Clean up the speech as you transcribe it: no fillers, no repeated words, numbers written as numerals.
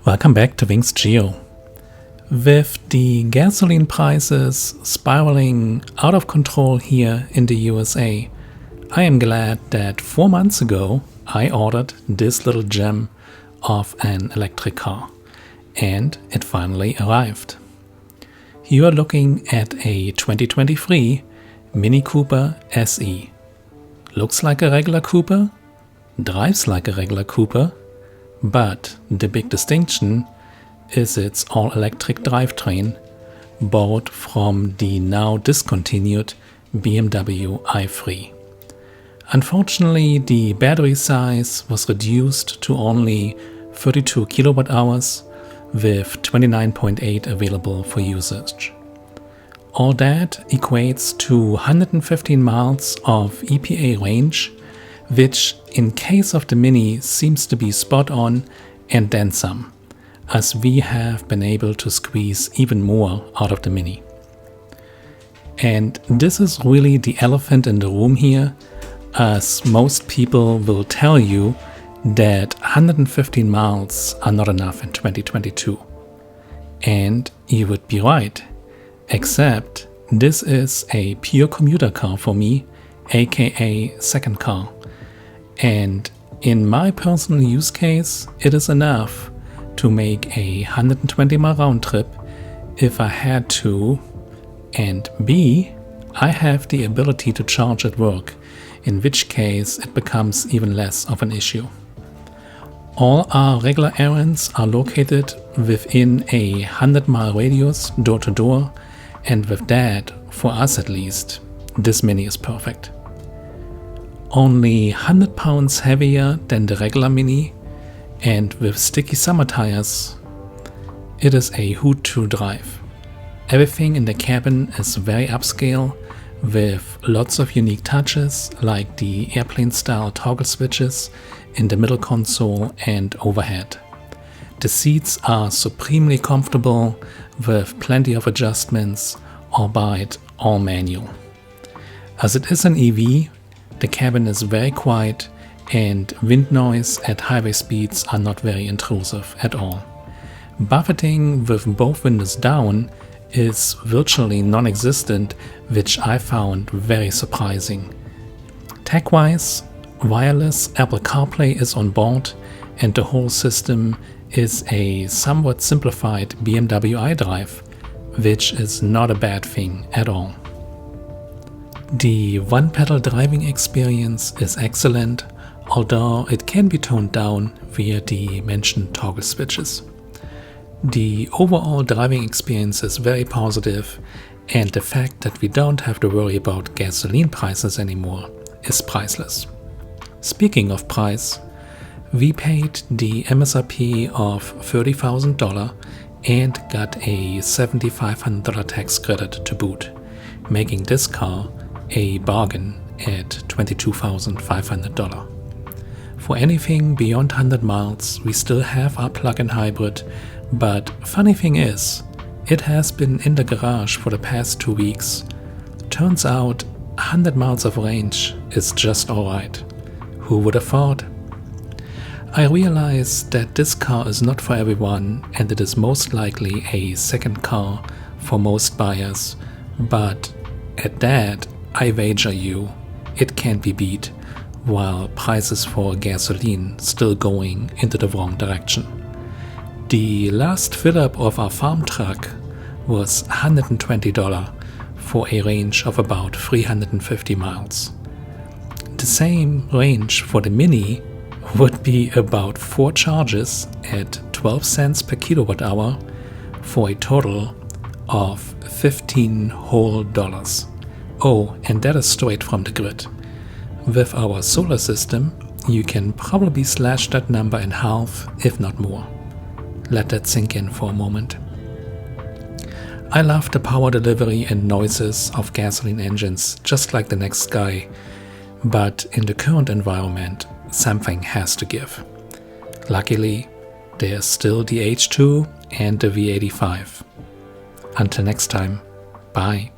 Welcome back to Wings Geo. With the gasoline prices spiraling out of control here in the USA, I am glad that 4 months ago I ordered this little gem of an electric car, and it finally arrived. You are looking at a 2023 Mini Cooper SE. Looks like a regular Cooper, drives like a regular Cooper, but the big distinction is its all-electric drivetrain borrowed from the now discontinued BMW i3. Unfortunately, the battery size was reduced to only 32 kilowatt hours with 29.8 available for usage. All that equates to 115 miles of EPA range, which in case of the Mini seems to be spot on and then some, as we have been able to squeeze even more out of the Mini. And this is really the elephant in the room here, as most people will tell you that 115 miles are not enough in 2022. And you would be right, except this is a pure commuter car for me, aka second car. And in my personal use case, it is enough to make a 120 mile round trip if I had to, and B, I have the ability to charge at work, in which case it becomes even less of an issue. All our regular errands are located within a 100 mile radius door to door, and with that, for us at least, this Mini is perfect. Only 100 pounds heavier than the regular Mini, and with sticky summer tires, it is a hoot to drive. Everything in the cabin is very upscale, with lots of unique touches like the airplane style toggle switches in the middle console and overhead. The seats are supremely comfortable with plenty of adjustments, albeit all manual. As it is an EV, the cabin is very quiet and wind noise at highway speeds are not very intrusive at all. Buffeting with both windows down is virtually non-existent, which I found very surprising. Tech-wise, wireless Apple CarPlay is on board, and the whole system is a somewhat simplified BMW iDrive, which is not a bad thing at all. The one-pedal driving experience is excellent, although it can be toned down via the mentioned toggle switches. The overall driving experience is very positive, and the fact that we don't have to worry about gasoline prices anymore is priceless. Speaking of price, we paid the MSRP of $30,000 and got a $7,500 tax credit to boot, making this car a bargain at $22,500. For anything beyond 100 miles, we still have our plug-in hybrid, but funny thing is, it has been in the garage for the past 2 weeks. Turns out 100 miles of range is just alright. Who would have thought? I realize that this car is not for everyone, and it is most likely a second car for most buyers, but at that, I wager you it can't be beat, while prices for gasoline still going into the wrong direction. The last fill-up of our farm truck was $120 for a range of about 350 miles. The same range for the Mini would be about 4 charges at 12 cents per kilowatt hour for a total of $15 whole. Oh, and that is straight from the grid. With our solar system, you can probably slash that number in half, if not more. Let that sink in for a moment. I love the power delivery and noises of gasoline engines just like the next guy, but in the current environment, something has to give. Luckily, there's still the H2 and the V85. Until next time, bye.